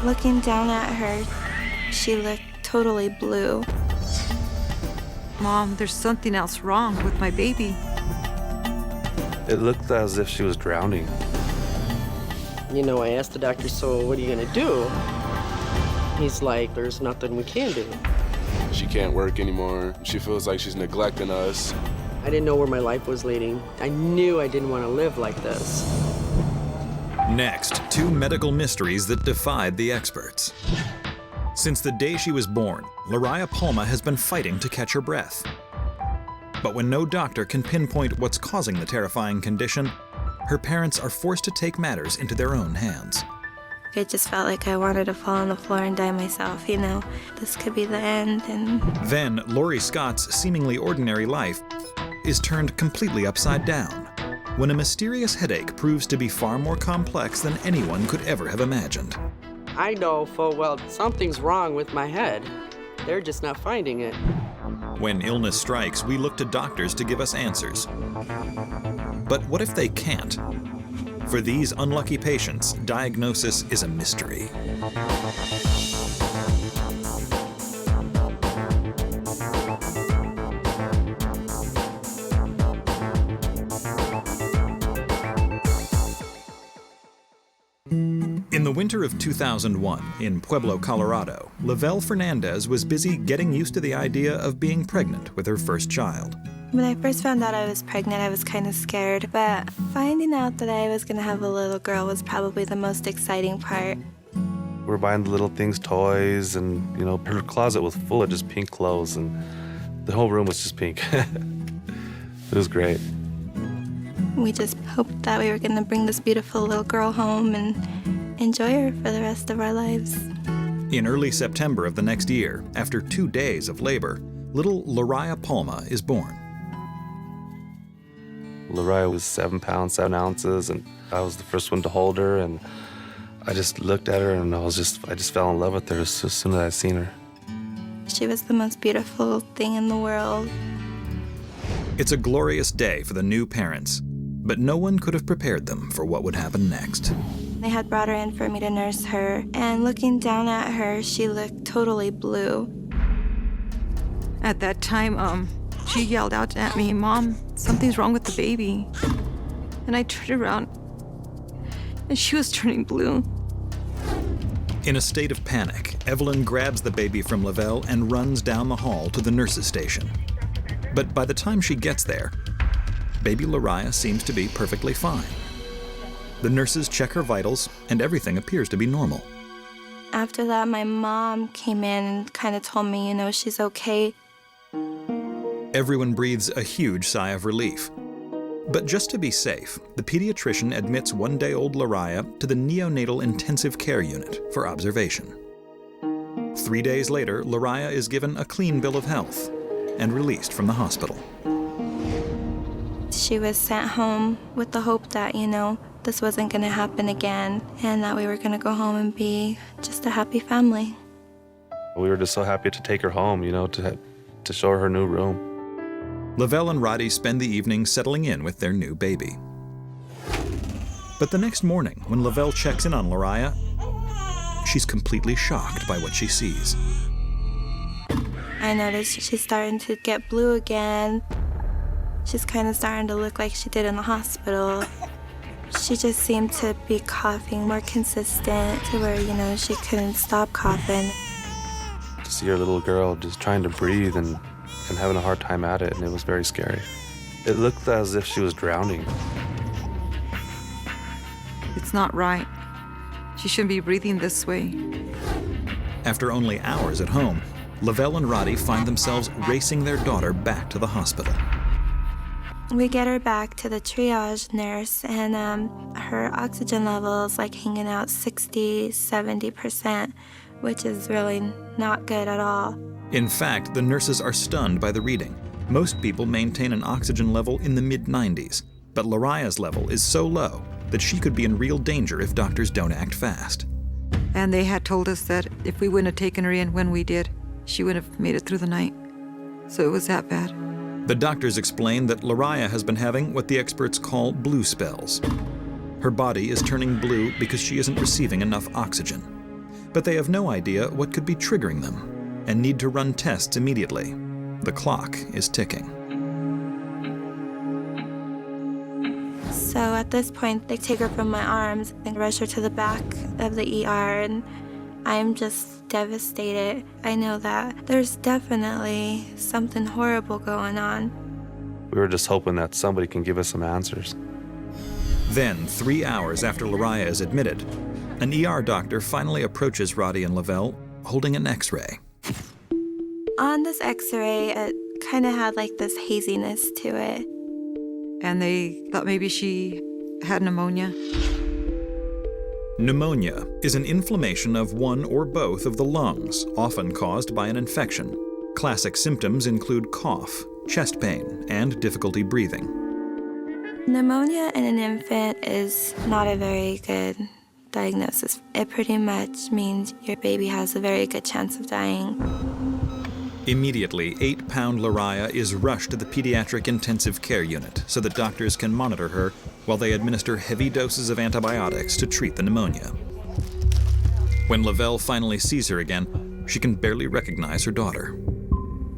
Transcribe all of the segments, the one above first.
Looking down at her, she looked totally blue. Mom, there's something else wrong with my baby. It looked as if she was drowning. You know, I asked the doctor, so what are you gonna do? He's like, there's nothing we can do. She can't work anymore. She feels like she's neglecting us. I didn't know where my life was leading. I knew I didn't want to live like this. Next, two medical mysteries that defied the experts. Since the day she was born, Lariah Palma has been fighting to catch her breath. But when no doctor can pinpoint what's causing the terrifying condition, her parents are forced to take matters into their own hands. I just felt like I wanted to fall on the floor and die myself, you know. This could be the end, and... Then, Lori Scott's seemingly ordinary life is turned completely upside down when a mysterious headache proves to be far more complex than anyone could ever have imagined. I know full well something's wrong with my head. They're just not finding it. When illness strikes, we look to doctors to give us answers. But what if they can't? For these unlucky patients, diagnosis is a mystery. In the winter of 2001, in Pueblo, Colorado, Lavelle Fernandez was busy getting used to the idea of being pregnant with her first child. When I first found out I was pregnant, I was kind of scared, but finding out that I was going to have a little girl was probably the most exciting part. We're buying the little things, toys, and, you know, her closet was full of just pink clothes, and the whole room was just pink. It was great. We just hoped that we were going to bring this beautiful little girl home and enjoy her for the rest of our lives. In early September of the next year, after 2 days of labor, little Lariah Palma is born. Lariah was 7 pounds, 7 ounces, and I was the first one to hold her, and I just looked at her and I just fell in love with her as soon as I seen her. She was the most beautiful thing in the world. It's a glorious day for the new parents, but no one could have prepared them for what would happen next. They had brought her in for me to nurse her, and looking down at her, she looked totally blue. At that time, she yelled out at me, "Mom, something's wrong with the baby." And I turned around, and she was turning blue. In a state of panic, Evelyn grabs the baby from Lavelle and runs down the hall to the nurse's station. But by the time she gets there, baby Lariah seems to be perfectly fine. The nurses check her vitals, and everything appears to be normal. After that, my mom came in and kind of told me, you know, she's okay. Everyone breathes a huge sigh of relief. But just to be safe, the pediatrician admits 1-day-old Lariah to the neonatal intensive care unit for observation. 3 days later, Lariah is given a clean bill of health and released from the hospital. She was sent home with the hope that, you know, this wasn't going to happen again and that we were going to go home and be just a happy family. We were just so happy to take her home, you know, to show her new room. Lavelle and Roddy spend the evening settling in with their new baby. But the next morning, when Lavelle checks in on Lariah, she's completely shocked by what she sees. I noticed she's starting to get blue again. She's kind of starting to look like she did in the hospital. She just seemed to be coughing more consistent to where, you know, she couldn't stop coughing. To see your little girl just trying to breathe and having a hard time at it, and it was very scary. It looked as if she was drowning. It's not right. She shouldn't be breathing this way. After only hours at home, Lavelle and Roddy find themselves racing their daughter back to the hospital. We get her back to the triage nurse, and her oxygen level is like hanging out 60–70%, which is really not good at all. In fact, the nurses are stunned by the reading. Most people maintain an oxygen level in the mid-90s, but Lariah's level is so low that she could be in real danger if doctors don't act fast. And they had told us that if we wouldn't have taken her in when we did, she wouldn't have made it through the night. So it was that bad. The doctors explain that Lariah has been having what the experts call blue spells. Her body is turning blue because she isn't receiving enough oxygen. but they have no idea what could be triggering them and need to run tests immediately. The clock is ticking. So at this point, they take her from my arms and rush her to the back of the ER, and I'm just devastated. I know that there's definitely something horrible going on. We were just hoping that somebody can give us some answers. Then, 3 hours after Lariah is admitted, an ER doctor finally approaches Roddy and Lavelle holding an X-ray. On this X-ray, it kind of had like this haziness to it. And they thought maybe she had pneumonia. Pneumonia is an inflammation of one or both of the lungs, often caused by an infection. Classic symptoms include cough, chest pain, and difficulty breathing. Pneumonia in an infant is not a very good diagnosis. It pretty much means your baby has a very good chance of dying. Immediately, 8-pound Lariah is rushed to the pediatric intensive care unit so that doctors can monitor her while they administer heavy doses of antibiotics to treat the pneumonia. When Lavelle finally sees her again, she can barely recognize her daughter.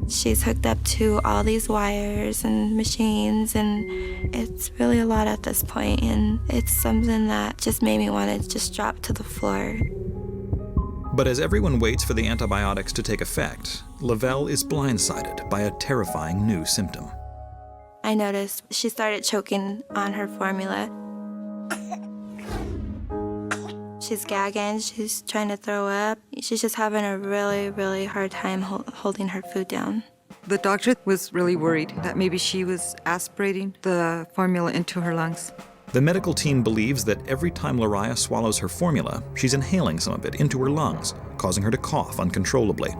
She's hooked up to all these wires and machines, and it's really a lot at this point, and it's something that just made me want to just drop to the floor. But as everyone waits for the antibiotics to take effect, Lavelle is blindsided by a terrifying new symptom. I noticed she started choking on her formula. She's gagging, she's trying to throw up. She's just having a really, really hard time holding her food down. The doctor was really worried that maybe she was aspirating the formula into her lungs. The medical team believes that every time Lariah swallows her formula, she's inhaling some of it into her lungs, causing her to cough uncontrollably.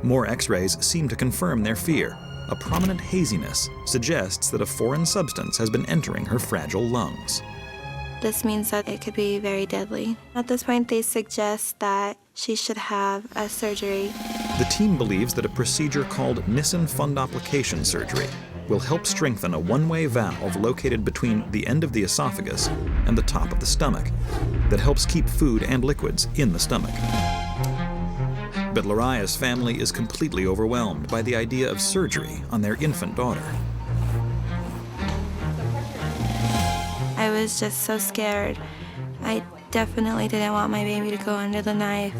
More X-rays seem to confirm their fear. A prominent haziness suggests that a foreign substance has been entering her fragile lungs. This means that it could be very deadly. At this point, they suggest that she should have a surgery. The team believes that a procedure called Nissen fundoplication surgery will help strengthen a one-way valve located between the end of the esophagus and the top of the stomach that helps keep food and liquids in the stomach. But Lariah's family is completely overwhelmed by the idea of surgery on their infant daughter. I was just so scared. I definitely didn't want my baby to go under the knife.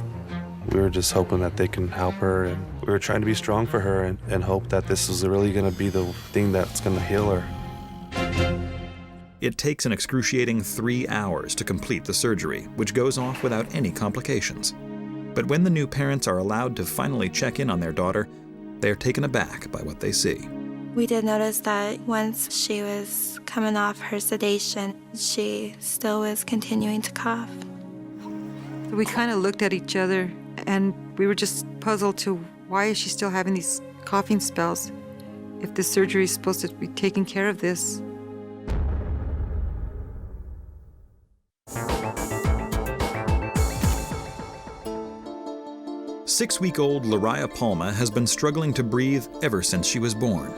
We were just hoping that they can help her, and we were trying to be strong for her and hope that this was really going to be the thing that's going to heal her. It takes an excruciating 3 hours to complete the surgery, which goes off without any complications. But when the new parents are allowed to finally check in on their daughter, they are taken aback by what they see. We did notice that once she was coming off her sedation, she still was continuing to cough. We kind of looked at each other and we were just puzzled to why is she still having these coughing spells if the surgery is supposed to be taking care of this. Six-week-old Lariah Palma has been struggling to breathe ever since she was born.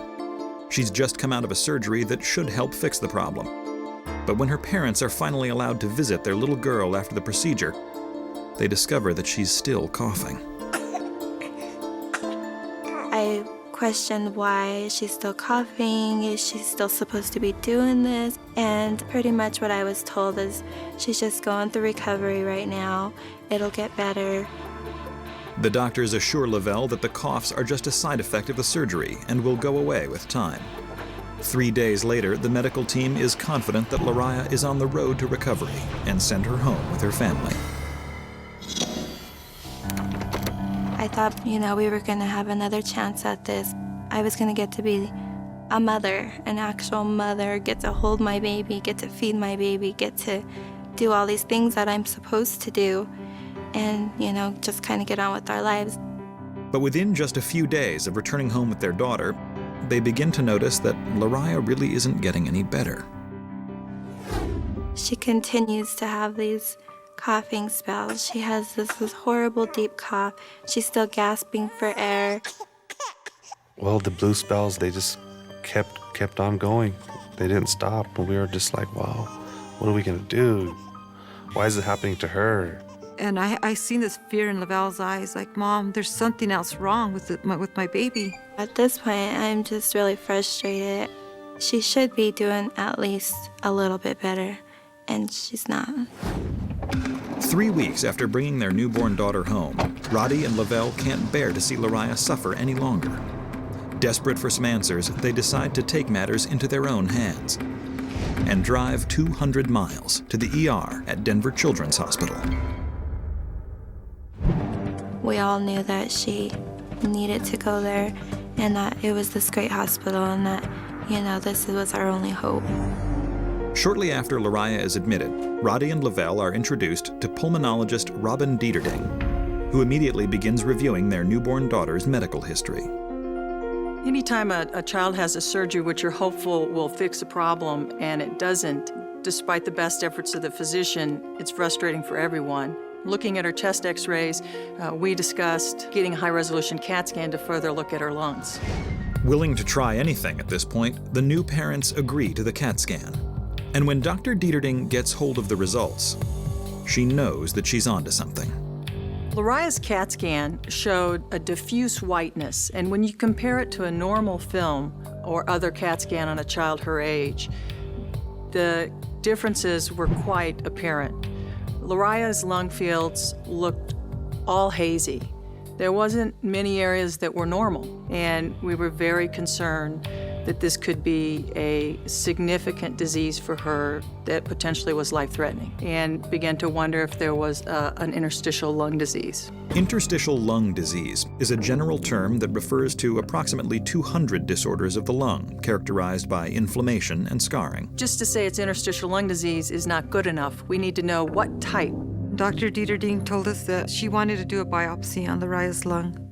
She's just come out of a surgery that should help fix the problem. But when her parents are finally allowed to visit their little girl after the procedure, they discover that she's still coughing. I questioned why she's still coughing, is she still supposed to be doing this? And pretty much what I was told is she's just going through recovery right now. It'll get better. The doctors assure Lavelle that the coughs are just a side effect of the surgery and will go away with time. 3 days later, the medical team is confident that Lariah is on the road to recovery and send her home with her family. I thought, we were going to have another chance at this. I was going to get to be a mother, an actual mother, get to hold my baby, get to feed my baby, get to do all these things that I'm supposed to do. And, just kind of get on with our lives. But within just a few days of returning home with their daughter, they begin to notice that Lariah really isn't getting any better. She continues to have these coughing spells. She has this horrible deep cough. She's still gasping for air. Well, the blue spells, they just kept on going. They didn't stop, and we were just like, wow, what are we going to do? Why is it happening to her? And I seen this fear in Lavelle's eyes, like, Mom, there's something else wrong with my baby. At this point, I'm just really frustrated. She should be doing at least a little bit better, and she's not. 3 weeks after bringing their newborn daughter home, Roddy and Lavelle can't bear to see Lariah suffer any longer. Desperate for some answers, they decide to take matters into their own hands and drive 200 miles to the ER at Denver Children's Hospital. We all knew that she needed to go there and that it was this great hospital and that, this was our only hope. Shortly after Lariah is admitted, Roddy and Lavelle are introduced to pulmonologist Robin Dieterding, who immediately begins reviewing their newborn daughter's medical history. Anytime a child has a surgery which you're hopeful will fix a problem and it doesn't, despite the best efforts of the physician, it's frustrating for everyone. Looking at her chest x-rays, we discussed getting a high-resolution CAT scan to further look at her lungs. Willing to try anything at this point, the new parents agree to the CAT scan. And when Dr. Dieterding gets hold of the results, she knows that she's onto something. Lariah's CAT scan showed a diffuse whiteness, and when you compare it to a normal film or other CAT scan on a child her age, the differences were quite apparent. Lariah's lung fields looked all hazy. There wasn't many areas that were normal, and we were very concerned that this could be a significant disease for her that potentially was life-threatening, and began to wonder if there was an interstitial lung disease. Interstitial lung disease is a general term that refers to approximately 200 disorders of the lung, characterized by inflammation and scarring. Just to say it's interstitial lung disease is not good enough. We need to know what type. Dr. Dieterding told us that she wanted to do a biopsy on Lariah's lung.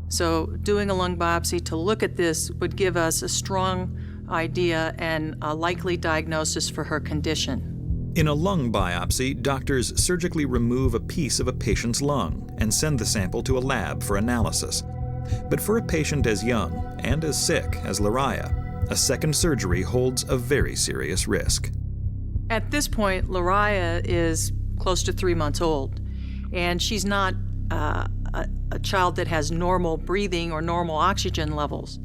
So doing a lung biopsy to look at this would give us a strong idea and a likely diagnosis for her condition. In a lung biopsy, doctors surgically remove a piece of a patient's lung and send the sample to a lab for analysis. But for a patient as young and as sick as Lariah, a second surgery holds a very serious risk. At this point, Lariah is close to 3 months old, and she's not a child that has normal breathing or normal oxygen levels.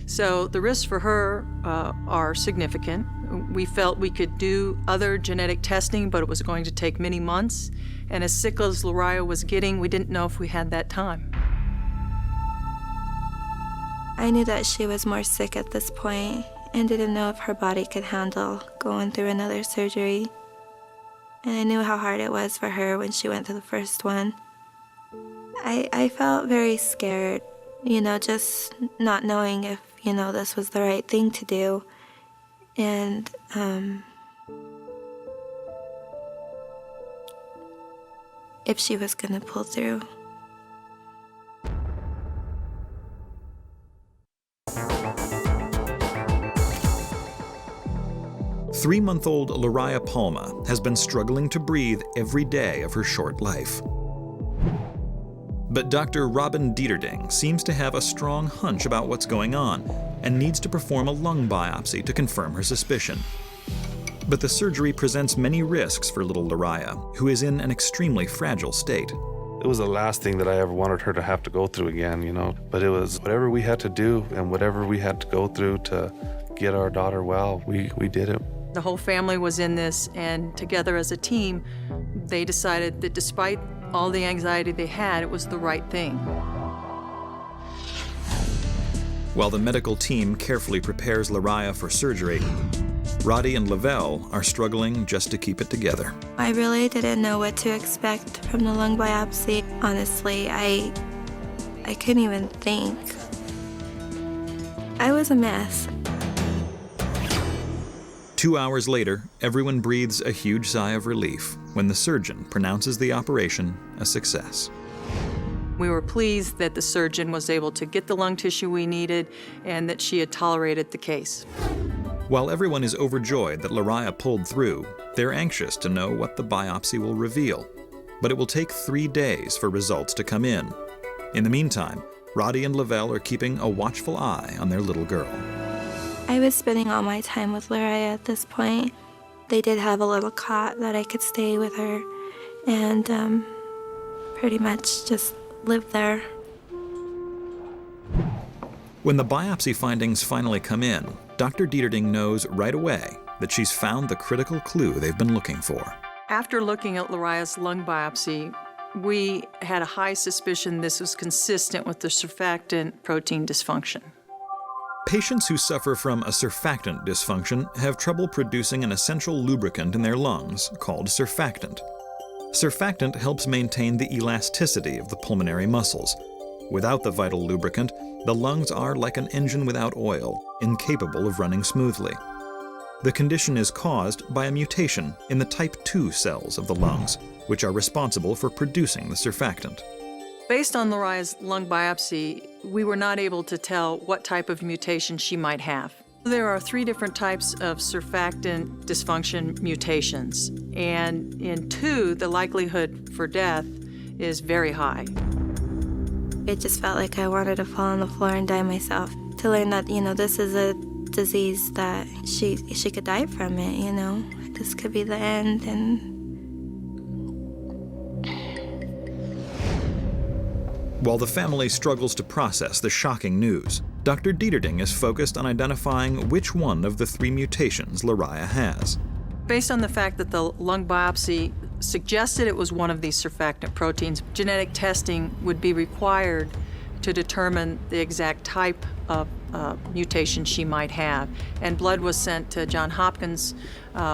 So the risks for her are significant. We felt we could do other genetic testing, but it was going to take many months. And as sick as Lariah was getting, we didn't know if we had that time. I knew that she was more sick at this point and didn't know if her body could handle going through another surgery. And I knew how hard it was for her when she went through the first one. I felt very scared, just not knowing if, this was the right thing to do. And, if she was gonna pull through. Three-month-old Lariah Palma has been struggling to breathe every day of her short life. But Dr. Robin Dieterding seems to have a strong hunch about what's going on and needs to perform a lung biopsy to confirm her suspicion. But the surgery presents many risks for little Lariah, who is in an extremely fragile state. It was the last thing that I ever wanted her to have to go through again, But it was whatever we had to do and whatever we had to go through to get our daughter well, we did it. The whole family was in this, and together as a team, they decided that despite all the anxiety they had, it was the right thing. While the medical team carefully prepares Lariah for surgery, Roddy and Lavelle are struggling just to keep it together. I really didn't know what to expect from the lung biopsy. Honestly, I couldn't even think. I was a mess. 2 hours later, everyone breathes a huge sigh of relief when the surgeon pronounces the operation a success. We were pleased that the surgeon was able to get the lung tissue we needed and that she had tolerated the case. While everyone is overjoyed that Lariah pulled through, they're anxious to know what the biopsy will reveal. But it will take 3 days for results to come in. In the meantime, Roddy and Lavelle are keeping a watchful eye on their little girl. I was spending all my time with Lariah at this point. They did have a little cot that I could stay with her, and pretty much just live there. When the biopsy findings finally come in, Dr. Dieterding knows right away that she's found the critical clue they've been looking for. After looking at Lariah's lung biopsy, we had a high suspicion this was consistent with the surfactant protein dysfunction. Patients who suffer from a surfactant dysfunction have trouble producing an essential lubricant in their lungs called surfactant. Surfactant helps maintain the elasticity of the pulmonary muscles. Without the vital lubricant, the lungs are like an engine without oil, incapable of running smoothly. The condition is caused by a mutation in the type II cells of the lungs, which are responsible for producing the surfactant. Based on Lariah's lung biopsy, we were not able to tell what type of mutation she might have. There are 3 different types of surfactant dysfunction mutations, and in 2, the likelihood for death is very high. It just felt like I wanted to fall on the floor and die myself. To learn that, this is a disease that she could die from it, This could be the end, and While the family struggles to process the shocking news, Dr. Dieterding is focused on identifying which one of the 3 mutations Lariah has. Based on the fact that the lung biopsy suggested it was one of these surfactant proteins, genetic testing would be required to determine the exact type of mutation she might have, and blood was sent to Johns Hopkins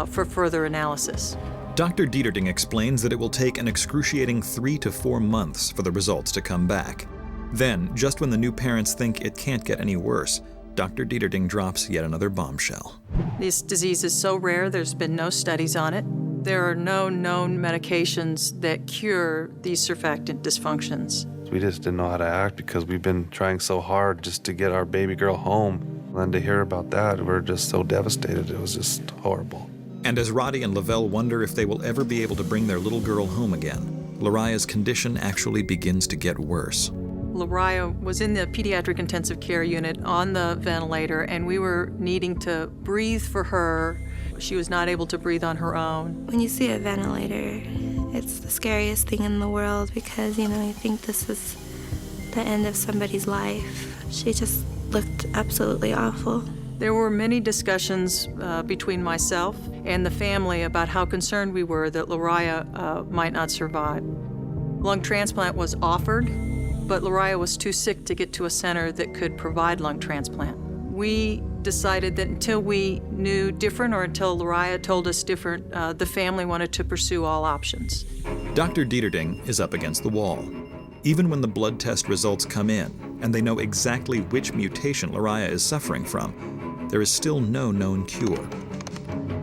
for further analysis. Dr. Dieterding explains that it will take an excruciating 3 to 4 months for the results to come back. Then, just when the new parents think it can't get any worse, Dr. Dieterding drops yet another bombshell. This disease is so rare, there's been no studies on it. There are no known medications that cure these surfactant dysfunctions. We just didn't know how to act because we've been trying so hard just to get our baby girl home. And to hear about that, we're just so devastated. It was just horrible. And as Roddy and Lavelle wonder if they will ever be able to bring their little girl home again, Lariah's condition actually begins to get worse. Lariah was in the pediatric intensive care unit on the ventilator, and we were needing to breathe for her. She was not able to breathe on her own. when you see a ventilator, it's the scariest thing in the world because, you think this is the end of somebody's life. She just looked absolutely awful. There were many discussions between myself and the family about how concerned we were that Lariah might not survive. Lung transplant was offered, but Lariah was too sick to get to a center that could provide lung transplant. We decided that until we knew different or until Lariah told us different, the family wanted to pursue all options. Dr. Dieterding is up against the wall. Even when the blood test results come in and they know exactly which mutation Lariah is suffering from, there is still no known cure.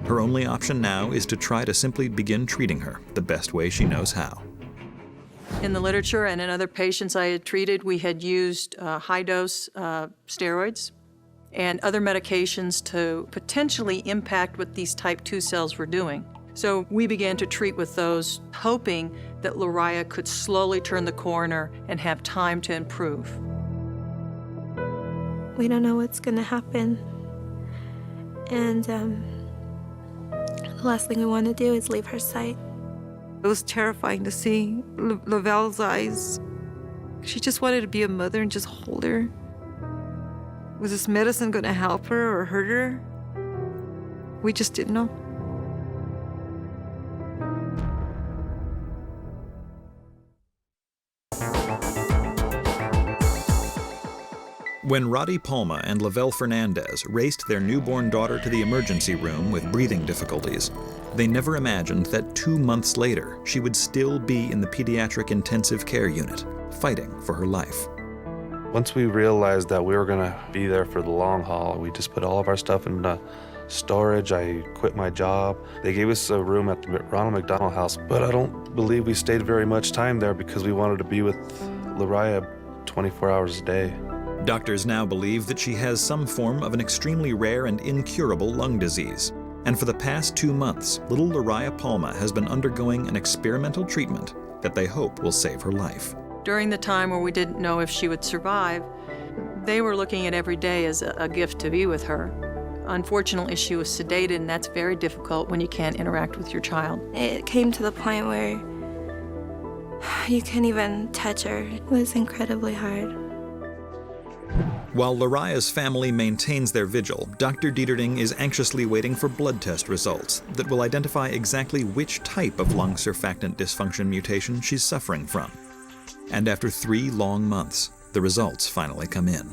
Her only option now is to try to simply begin treating her the best way she knows how. In the literature and in other patients I had treated, we had used high-dose steroids and other medications to potentially impact what these type II cells were doing. So we began to treat with those, hoping that Lariah could slowly turn the corner and have time to improve. We don't know what's going to happen. And the last thing we want to do is leave her sight. It was terrifying to see Lavelle's eyes. She just wanted to be a mother and just hold her. Was this medicine going to help her or hurt her? We just didn't know. When Roddy Palma and Lavelle Fernandez raced their newborn daughter to the emergency room with breathing difficulties, they never imagined that 2 months later, she would still be in the pediatric intensive care unit, fighting for her life. Once we realized that we were going to be there for the long haul, we just put all of our stuff in storage. I quit my job. They gave us a room at the Ronald McDonald House, but I don't believe we stayed very much time there because we wanted to be with Lariah 24 hours a day. Doctors now believe that she has some form of an extremely rare and incurable lung disease. And for the past 2 months, little Lariah Palma has been undergoing an experimental treatment that they hope will save her life. During the time where we didn't know if she would survive, they were looking at every day as a gift to be with her. Unfortunately, she was sedated, and that's very difficult when you can't interact with your child. It came to the point where You couldn't even touch her. It was incredibly hard. While Lariah's family maintains their vigil, Dr. Dieterding is anxiously waiting for blood test results that will identify exactly which type of lung surfactant dysfunction mutation she's suffering from. And after 3 long months, the results finally come in.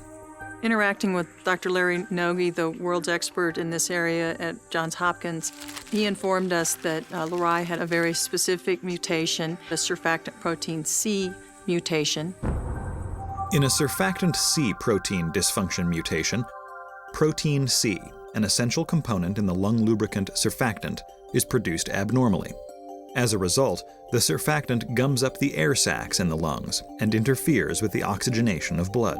Interacting with Dr. Larry Nogi, the world's expert in this area at Johns Hopkins, he informed us that Lariah had a very specific mutation, a surfactant protein C mutation. In a surfactant C protein dysfunction mutation, protein C, an essential component in the lung lubricant surfactant, is produced abnormally. As a result, the surfactant gums up the air sacs in the lungs and interferes with the oxygenation of blood.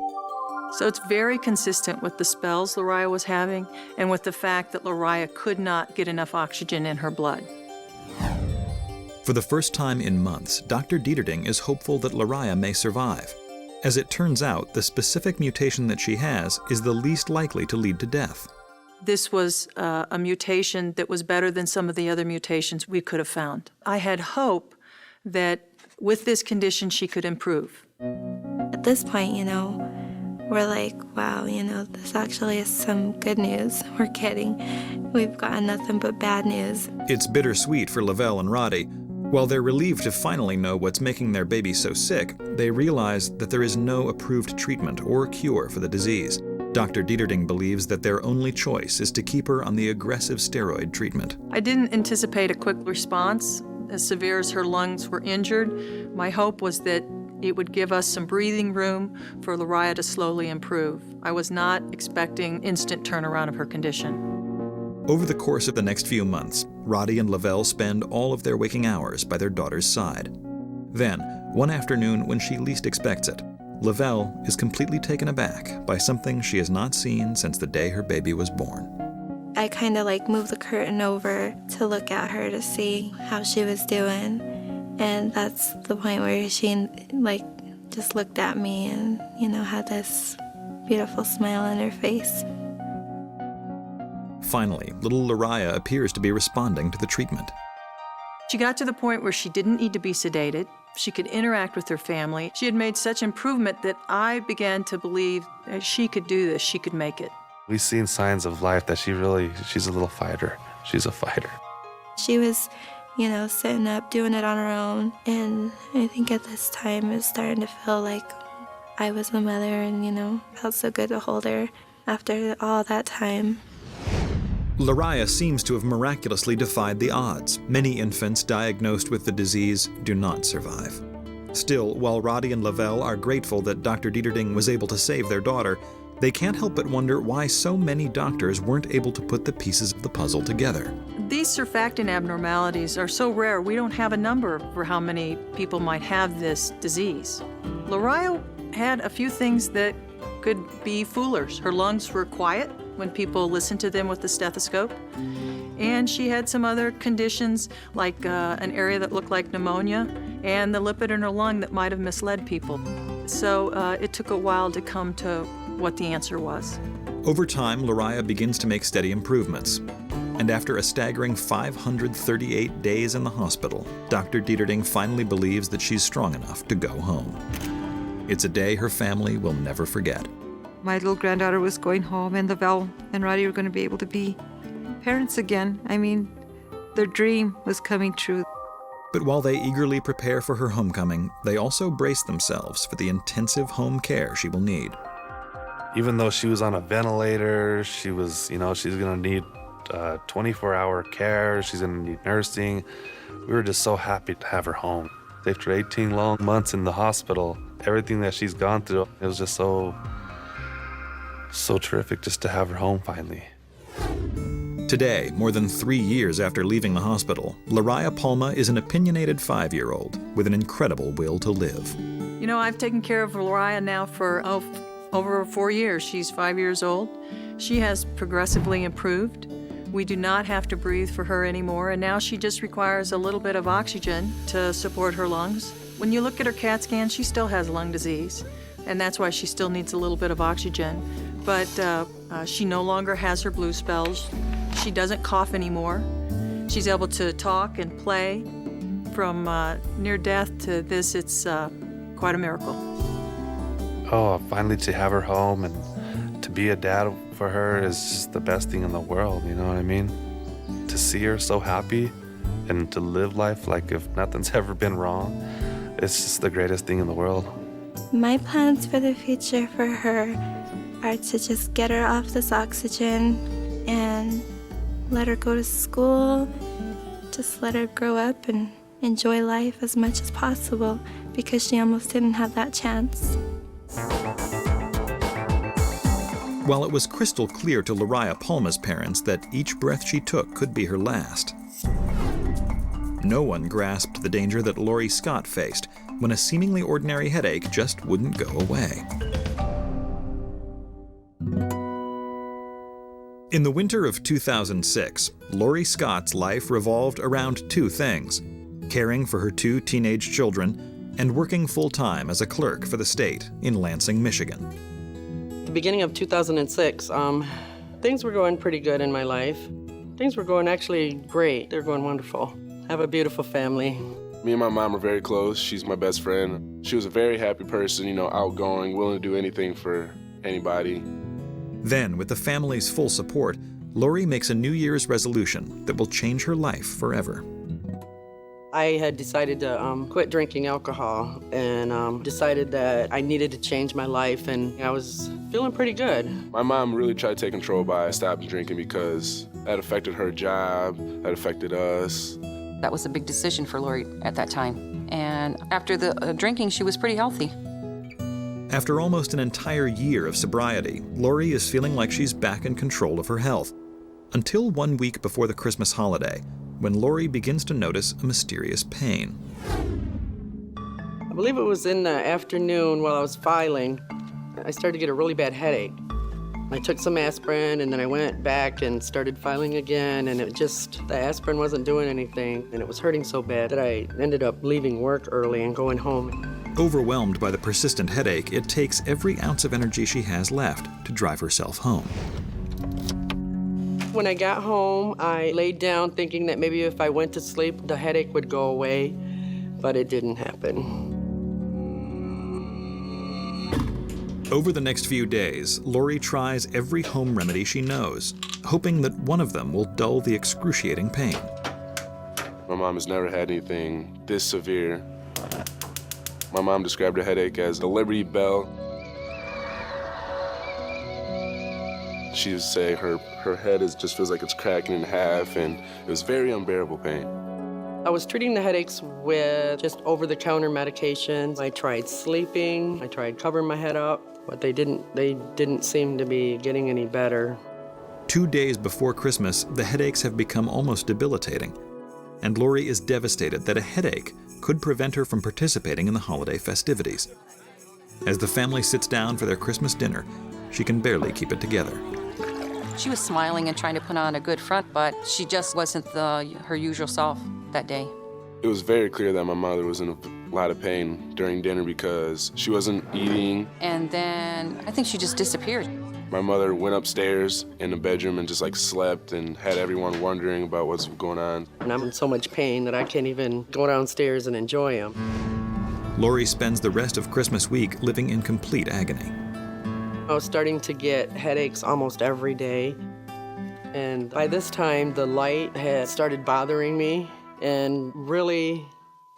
So it's very consistent with the spells Lariah was having and with the fact that Lariah could not get enough oxygen in her blood. For the first time in months, Dr. Dieterding is hopeful that Lariah may survive. As it turns out, the specific mutation that she has is the least likely to lead to death. This was a mutation that was better than some of the other mutations we could have found. I had hope that with this condition she could improve. At this point, we're like, wow, this actually is some good news we're getting. We've gotten nothing but bad news. It's bittersweet for Lavelle and Roddy. While they're relieved to finally know what's making their baby so sick, they realize that there is no approved treatment or cure for the disease. Dr. Dieterding believes that their only choice is to keep her on the aggressive steroid treatment. I didn't anticipate a quick response. As severe as her lungs were injured, my hope was that it would give us some breathing room for Lariah to slowly improve. I was not expecting instant turnaround of her condition. Over the course of the next few months, Roddy and Lavelle spend all of their waking hours by their daughter's side. Then, one afternoon when she least expects it, Lavelle is completely taken aback by something she has not seen since the day her baby was born. I kind of moved the curtain over to look at her to see how she was doing. And that's the point where she just looked at me and, had this beautiful smile on her face. Finally, little Lariah appears to be responding to the treatment. She got to the point where she didn't need to be sedated. She could interact with her family. She had made such improvement that I began to believe that she could do this, she could make it. We've seen signs of life that she's a little fighter. She's a fighter. She was, sitting up, doing it on her own. And I think at this time it was starting to feel like I was the mother and, felt so good to hold her after all that time. Lariah seems to have miraculously defied the odds. Many infants diagnosed with the disease do not survive. Still, while Roddy and Lavelle are grateful that Dr. Dieterding was able to save their daughter, they can't help but wonder why so many doctors weren't able to put the pieces of the puzzle together. These surfactant abnormalities are so rare, we don't have a number for how many people might have this disease. Lariah had a few things that could be foolers. Her lungs were quiet when people listened to them with the stethoscope. And she had some other conditions like an area that looked like pneumonia and the lipid in her lung that might have misled people. So it took a while to come to what the answer was. Over time, Lariah begins to make steady improvements. And after a staggering 538 days in the hospital, Dr. Dieterding finally believes that she's strong enough to go home. It's a day her family will never forget. My little granddaughter was going home, and Lavelle and Roddy were going to be able to be parents again. I mean, their dream was coming true. But while they eagerly prepare for her homecoming, they also brace themselves for the intensive home care she will need. Even though she was on a ventilator, she was, she's going to need 24-hour care. She's going to need nursing. We were just so happy to have her home. After 18 long months in the hospital, everything that she's gone through, it was just so terrific just to have her home finally. Today, more than 3 years after leaving the hospital, Lariah Palma is an opinionated 5-year-old with an incredible will to live. I've taken care of Lariah now for over 4 years. She's 5 years old. She has progressively improved. We do not have to breathe for her anymore, and now she just requires a little bit of oxygen to support her lungs. When you look at her CAT scan, she still has lung disease, and that's why she still needs a little bit of oxygen. But she no longer has her blue spells. She doesn't cough anymore. She's able to talk and play. from near death to this, it's quite a miracle. Oh, finally to have her home and to be a dad for her is just the best thing in the world, you know what I mean? To see her so happy and to live life like if nothing's ever been wrong, it's just the greatest thing in the world. My plans for the future for her are to just get her off this oxygen and let her go to school, just let her grow up and enjoy life as much as possible because she almost didn't have that chance. While it was crystal clear to Lariah Palma's parents that each breath she took could be her last, no one grasped the danger that Lori Scott faced when a seemingly ordinary headache just wouldn't go away. In the winter of 2006, Lori Scott's life revolved around two things: caring for her two teenage children and working full-time as a clerk for the state in Lansing, Michigan. At the beginning of 2006, things were going pretty good in my life. Things were going actually great. They're going wonderful. I have a beautiful family. Me and my mom are very close. She's my best friend. She was a very happy person, you know, outgoing, willing to do anything for anybody. Then, with the family's full support, Lori makes a New Year's resolution that will change her life forever. I had decided to quit drinking alcohol and decided that I needed to change my life, and I was feeling pretty good. My mom really tried to take control by stopping drinking because that affected her job, that affected us. That was a big decision for Lori at that time. And after the drinking, she was pretty healthy. After almost an entire year of sobriety, Lori is feeling like she's back in control of her health. Until 1 week before the Christmas holiday, when Lori begins to notice a mysterious pain. I believe it was in the afternoon while I was filing, I started to get a really bad headache. I took some aspirin and then I went back and started filing again, and the aspirin wasn't doing anything, and it was hurting so bad that I ended up leaving work early and going home. Overwhelmed by the persistent headache, it takes every ounce of energy she has left to drive herself home. When I got home, I laid down thinking that maybe if I went to sleep, the headache would go away, but it didn't happen. Over the next few days, Lori tries every home remedy she knows, hoping that one of them will dull the excruciating pain. My mom has never had anything this severe. My mom described her headache as a Liberty Bell. She would say her head just feels like it's cracking in half, and it was very unbearable pain. I was treating the headaches with just over-the-counter medications. I tried sleeping, I tried covering my head up, but they didn't seem to be getting any better. 2 days before Christmas, the headaches have become almost debilitating, and Lori is devastated that a headache could prevent her from participating in the holiday festivities. As the family sits down for their Christmas dinner, she can barely keep it together. She was smiling and trying to put on a good front, but she just wasn't her usual self that day. It was very clear that my mother was in a lot of pain during dinner because she wasn't eating. And then I think she just disappeared. My mother went upstairs in the bedroom and just slept and had everyone wondering about what's going on. And I'm in so much pain that I can't even go downstairs and enjoy them. Lori spends the rest of Christmas week living in complete agony. I was starting to get headaches almost every day. And by this time, the light had started bothering me and really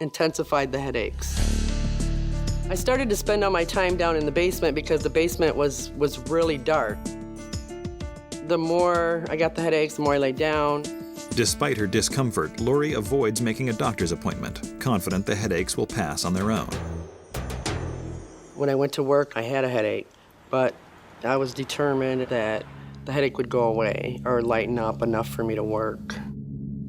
intensified the headaches. I started to spend all my time down in the basement because the basement was really dark. The more I got the headaches, the more I laid down. Despite her discomfort, Lori avoids making a doctor's appointment, confident the headaches will pass on their own. When I went to work, I had a headache, but I was determined that the headache would go away or lighten up enough for me to work.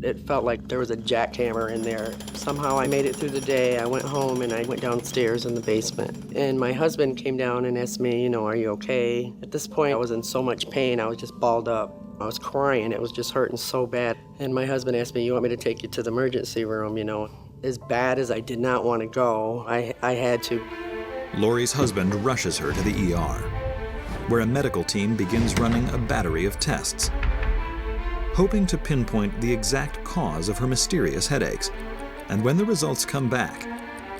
It felt like there was a jackhammer in there. Somehow I made it through the day. I went home and I went downstairs in the basement. And my husband came down and asked me, are you okay? At this point, I was in so much pain, I was just balled up. I was crying, it was just hurting so bad. And my husband asked me, you want me to take you to the emergency room, As bad as I did not want to go, I had to. Lori's husband rushes her to the ER, where a medical team begins running a battery of tests, hoping to pinpoint the exact cause of her mysterious headaches And when the results come back,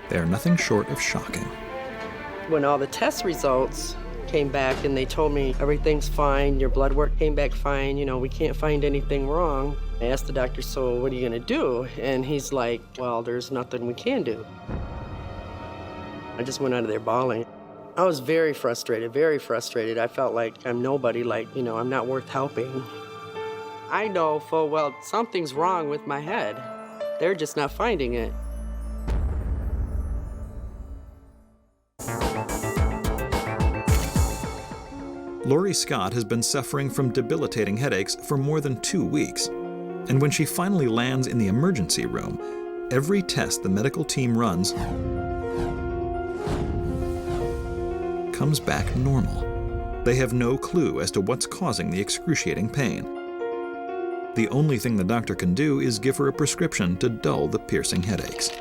they are nothing short of shocking. When all the test results came back and they told me everything's fine, your blood work came back fine, we can't find anything wrong. I asked the doctor, so what are you gonna do? And he's like, well, there's nothing we can do. I just went out of there bawling. I was very frustrated, very frustrated. I felt like I'm nobody, I'm not worth helping. I know full well something's wrong with my head. They're just not finding it. Lori Scott has been suffering from debilitating headaches for more than 2 weeks. And when she finally lands in the emergency room, every test the medical team runs comes back normal. They have no clue as to what's causing the excruciating pain. The only thing the doctor can do is give her a prescription to dull the piercing headaches.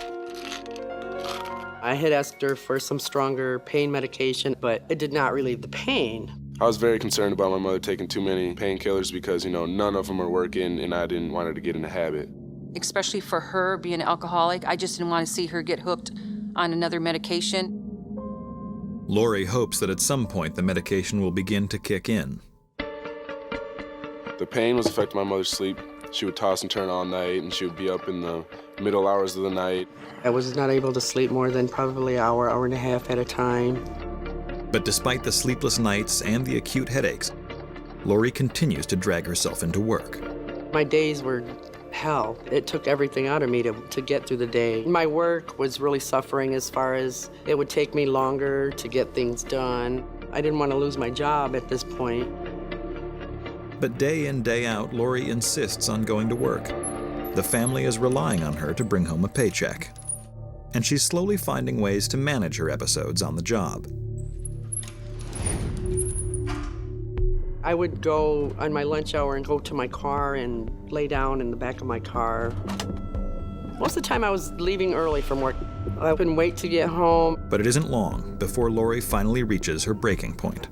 I had asked her for some stronger pain medication, but it did not relieve the pain. I was very concerned about my mother taking too many painkillers because, none of them are working, and I didn't want her to get in a habit. Especially for her being an alcoholic, I just didn't want to see her get hooked on another medication. Lori hopes that at some point the medication will begin to kick in. The pain was affecting my mother's sleep. She would toss and turn all night, and she would be up in the middle hours of the night. I was not able to sleep more than probably an hour, hour and a half at a time. But despite the sleepless nights and the acute headaches, Lori continues to drag herself into work. My days were hell. It took everything out of me to get through the day. My work was really suffering as far as it would take me longer to get things done. I didn't want to lose my job at this point. But day in, day out, Lori insists on going to work. The family is relying on her to bring home a paycheck. And she's slowly finding ways to manage her episodes on the job. I would go on my lunch hour and go to my car and lay down in the back of my car. Most of the time I was leaving early from work. I couldn't wait to get home. But it isn't long before Lori finally reaches her breaking point.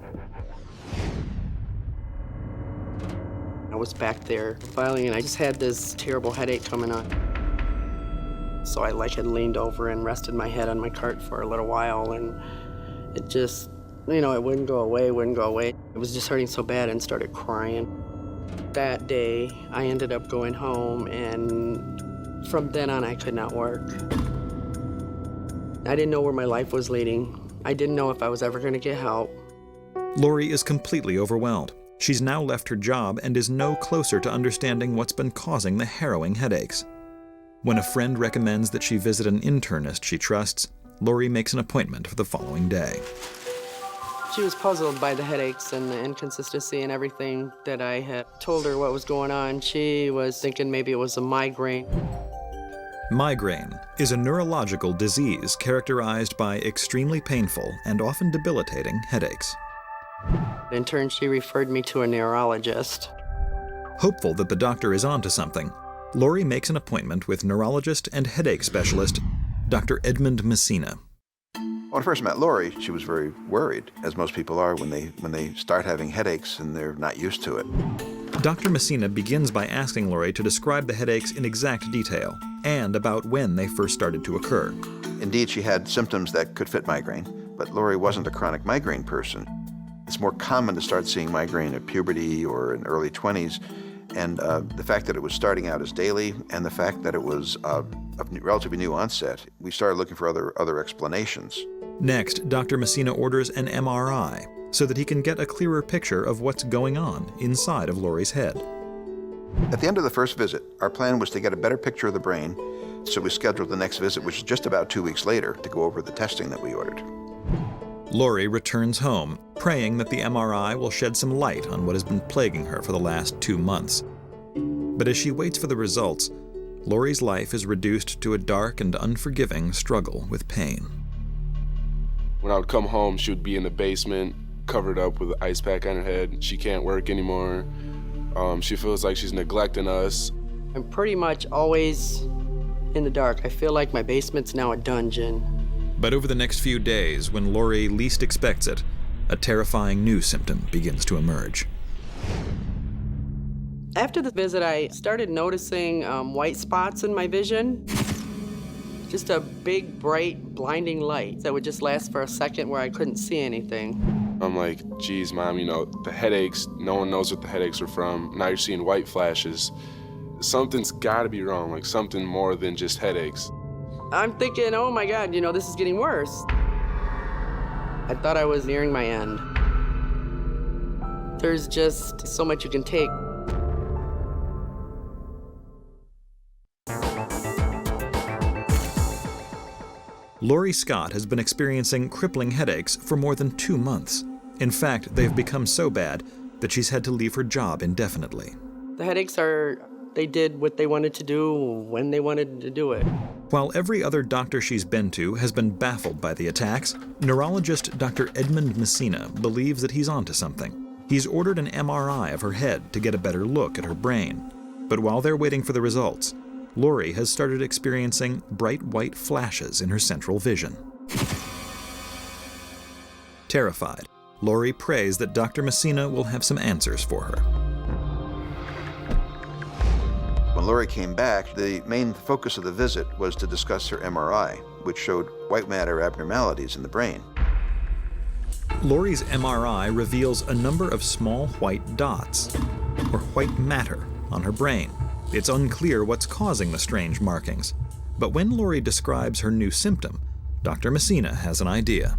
I was back there filing, and I just had this terrible headache coming on. So I had leaned over and rested my head on my cart for a little while, and it just, it wouldn't go away, It was just hurting so bad and started crying. That day, I ended up going home, and from then on, I could not work. I didn't know where my life was leading. I didn't know if I was ever going to get help. Lori is completely overwhelmed. She's now left her job and is no closer to understanding what's been causing the harrowing headaches. When a friend recommends that she visit an internist she trusts, Lori makes an appointment for the following day. She was puzzled by the headaches and the inconsistency and everything that I had told her what was going on. She was thinking maybe it was a migraine. Migraine is a neurological disease characterized by extremely painful and often debilitating headaches. In turn, she referred me to a neurologist. Hopeful that the doctor is onto something, Lori makes an appointment with neurologist and headache specialist Dr. Edmund Messina. When I first met Lori, she was very worried, as most people are when they start having headaches and they're not used to it. Dr. Messina begins by asking Lori to describe the headaches in exact detail and about when they first started to occur. Indeed, she had symptoms that could fit migraine, but Lori wasn't a chronic migraine person. It's more common to start seeing migraine at puberty or in early 20s, and the fact that it was starting out as daily and the fact that it was of relatively new onset, we started looking for other explanations. Next, Dr. Messina orders an MRI so that he can get a clearer picture of what's going on inside of Lori's head. At the end of the first visit, our plan was to get a better picture of the brain, so we scheduled the next visit, which is just about 2 weeks later, to go over the testing that we ordered. Lori returns home, praying that the MRI will shed some light on what has been plaguing her for the last 2 months. But as she waits for the results, Lori's life is reduced to a dark and unforgiving struggle with pain. When I would come home, she would be in the basement, covered up with an ice pack on her head. She can't work anymore. She feels like she's neglecting us. I'm pretty much always in the dark. I feel like my basement's now a dungeon. But over the next few days, when Lori least expects it, a terrifying new symptom begins to emerge. After the visit, I started noticing white spots in my vision. just a big, bright, blinding light that would just last for a second where I couldn't see anything. I'm like, geez, Mom, the headaches, no one knows what the headaches are from. Now you're seeing white flashes. Something's gotta be wrong, like something more than just headaches. I'm thinking, oh my God, this is getting worse. I thought I was nearing my end. There's just so much you can take. Lori Scott has been experiencing crippling headaches for more than 2 months. In fact, they've become so bad that she's had to leave her job indefinitely. The headaches they did what they wanted to do when they wanted to do it. While every other doctor she's been to has been baffled by the attacks, neurologist Dr. Edmund Messina believes that he's onto something. He's ordered an MRI of her head to get a better look at her brain. But while they're waiting for the results, Lori has started experiencing bright white flashes in her central vision. Terrified, Lori prays that Dr. Messina will have some answers for her. When Lori came back, the main focus of the visit was to discuss her MRI, which showed white matter abnormalities in the brain. Lori's MRI reveals a number of small white dots, or white matter, on her brain. It's unclear what's causing the strange markings. But when Lori describes her new symptom, Dr. Messina has an idea.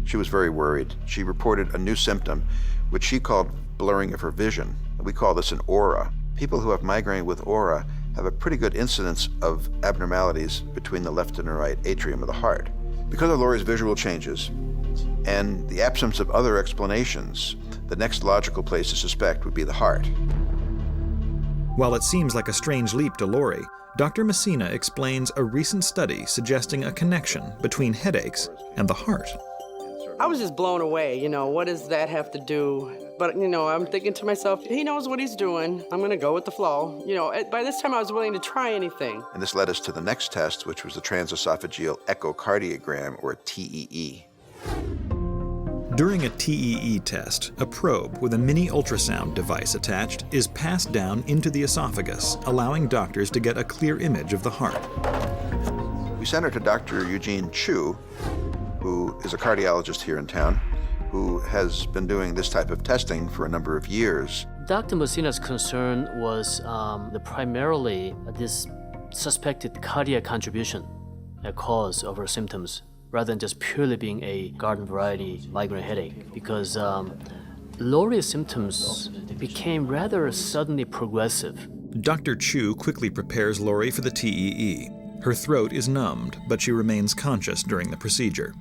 She was very worried. She reported a new symptom, which she called blurring of her vision. We call this an aura. People who have migraine with aura have a pretty good incidence of abnormalities between the left and the right atrium of the heart. Because of Lori's visual changes and the absence of other explanations, the next logical place to suspect would be the heart. While it seems like a strange leap to Lori, Dr. Messina explains a recent study suggesting a connection between headaches and the heart. I was just blown away, what does that have to do? But, I'm thinking to myself, he knows what he's doing. I'm gonna go with the flow. By this time I was willing to try anything. And this led us to the next test, which was the transesophageal echocardiogram, or TEE. During a TEE test, a probe with a mini ultrasound device attached is passed down into the esophagus, allowing doctors to get a clear image of the heart. We sent her to Dr. Eugene Chu, who is a cardiologist here in town, who has been doing this type of testing for a number of years. Dr. Messina's concern was primarily this suspected cardiac contribution, a cause of her symptoms, rather than just purely being a garden variety migraine headache, because Lori's symptoms became rather suddenly progressive. Dr. Chu quickly prepares Lori for the TEE. Her throat is numbed, but she remains conscious during the procedure.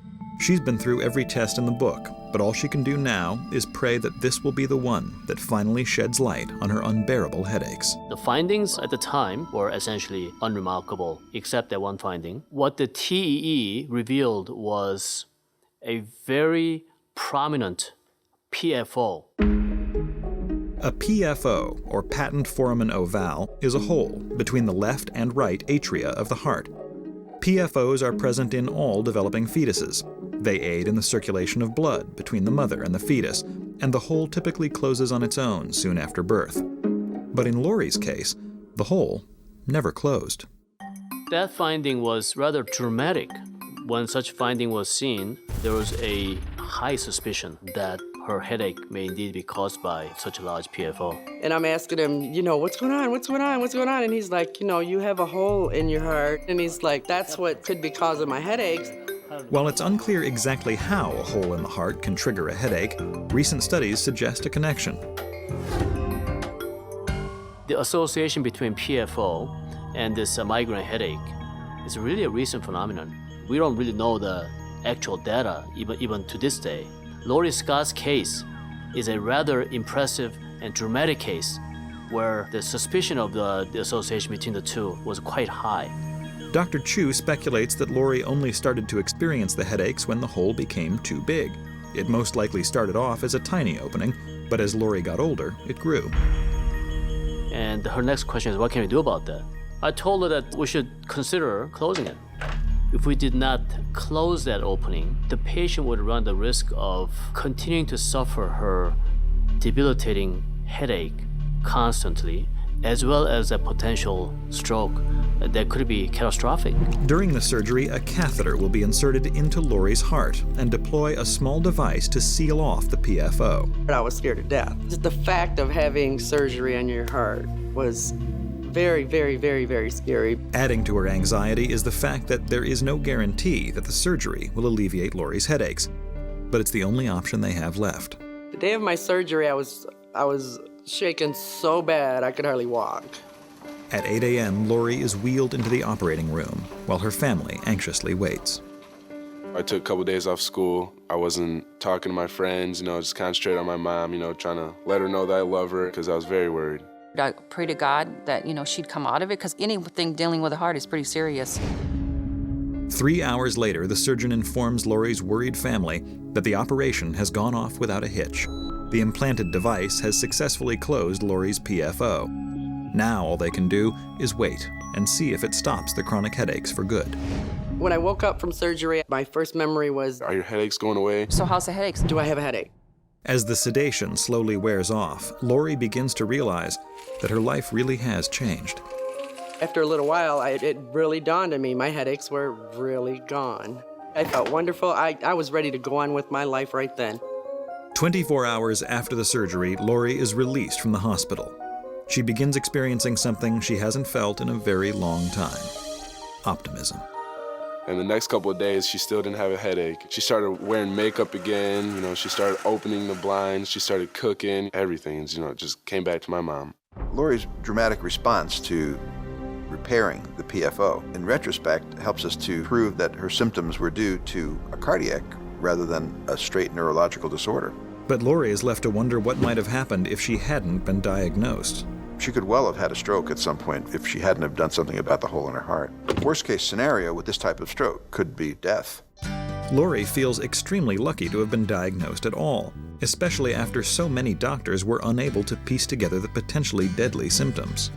She's been through every test in the book, but all she can do now is pray that this will be the one that finally sheds light on her unbearable headaches. The findings at the time were essentially unremarkable, except that one finding. What the TEE revealed was a very prominent PFO. A PFO, or patent foramen ovale, is a hole between the left and right atria of the heart. PFOs are present in all developing fetuses. They aid in the circulation of blood between the mother and the fetus, and the hole typically closes on its own soon after birth. But in Lori's case, the hole never closed. That finding was rather dramatic. When such finding was seen, there was a high suspicion that her headache may indeed be caused by such a large PFO. And I'm asking him, what's going on? What's going on? What's going on? And he's like, you have a hole in your heart. And he's like, that's what could be causing my headaches. While it's unclear exactly how a hole in the heart can trigger a headache, recent studies suggest a connection. The association between PFO and this migraine headache is really a recent phenomenon. We don't really know the actual data, even to this day. Lori Scott's case is a rather impressive and dramatic case where the suspicion of the association between the two was quite high. Dr. Chu speculates that Lori only started to experience the headaches when the hole became too big. It most likely started off as a tiny opening, but as Lori got older, it grew. And her next question is, what can we do about that? I told her that we should consider closing it. If we did not close that opening, the patient would run the risk of continuing to suffer her debilitating headache constantly, as well as a potential stroke that could be catastrophic. During the surgery, a catheter will be inserted into Lori's heart and deploy a small device to seal off the PFO. I was scared to death. Just the fact of having surgery on your heart was very, very, very, very scary. Adding to her anxiety is the fact that there is no guarantee that the surgery will alleviate Lori's headaches, but it's the only option they have left. The day of my surgery, I was shaking so bad I could hardly walk. At 8 a.m., Lori is wheeled into the operating room while her family anxiously waits. I took a couple days off school. I wasn't talking to my friends, just concentrate on my mom, trying to let her know that I love her because I was very worried. I pray to God that, she'd come out of it, because anything dealing with the heart is pretty serious. 3 hours later, the surgeon informs Lori's worried family that the operation has gone off without a hitch. The implanted device has successfully closed Lori's PFO. Now all they can do is wait and see if it stops the chronic headaches for good. When I woke up from surgery, my first memory was, Are your headaches going away? So how's the headaches? do I have a headache? As the sedation slowly wears off, Lori begins to realize that her life really has changed. After a little while, it really dawned on me, my headaches were really gone. I felt wonderful. I was ready to go on with my life right then. 24 hours after the surgery, Lori is released from the hospital. She begins experiencing something she hasn't felt in a very long time: optimism. And the next couple of days, she still didn't have a headache. She started wearing makeup again, she started opening the blinds, she started cooking, everything, just came back to my mom. Lori's dramatic response to repairing the PFO, in retrospect, helps us to prove that her symptoms were due to a cardiac rather than a straight neurological disorder. But Lori is left to wonder what might have happened if she hadn't been diagnosed. She could well have had a stroke at some point if she hadn't have done something about the hole in her heart. Worst case scenario with this type of stroke could be death. Lori feels extremely lucky to have been diagnosed at all, especially after so many doctors were unable to piece together the potentially deadly symptoms.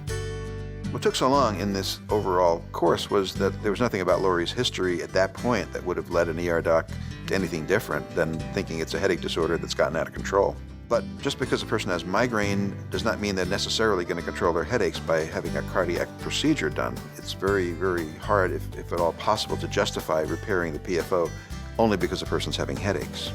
What took so long in this overall course was that there was nothing about Lori's history at that point that would have led an ER doc to anything different than thinking it's a headache disorder that's gotten out of control. But just because a person has migraine does not mean they're necessarily going to control their headaches by having a cardiac procedure done. It's very, very hard, if at all possible, to justify repairing the PFO only because a person's having headaches.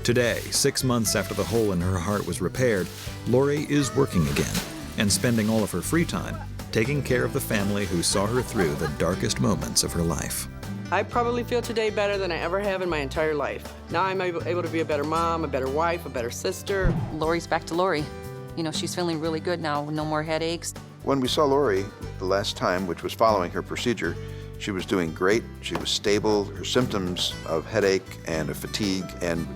Today, 6 months after the hole in her heart was repaired, Lori is working again and spending all of her free time taking care of the family who saw her through the darkest moments of her life. I probably feel today better than I ever have in my entire life. Now I'm able to be a better mom, a better wife, a better sister. Lori's back to Lori. She's feeling really good now, no more headaches. When we saw Lori the last time, which was following her procedure, she was doing great. She was stable. Her symptoms of headache and of fatigue and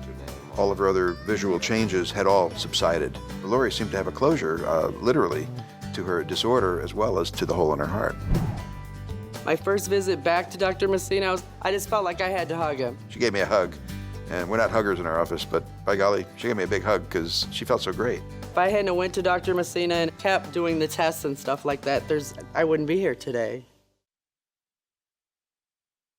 all of her other visual changes had all subsided. Lori seemed to have a closure, literally, to her disorder as well as to the hole in her heart. My first visit back to Dr. Messina, I just felt like I had to hug him. She gave me a hug, and we're not huggers in our office, but by golly, she gave me a big hug because she felt so great. If I hadn't went to Dr. Messina and kept doing the tests and stuff like that, I wouldn't be here today.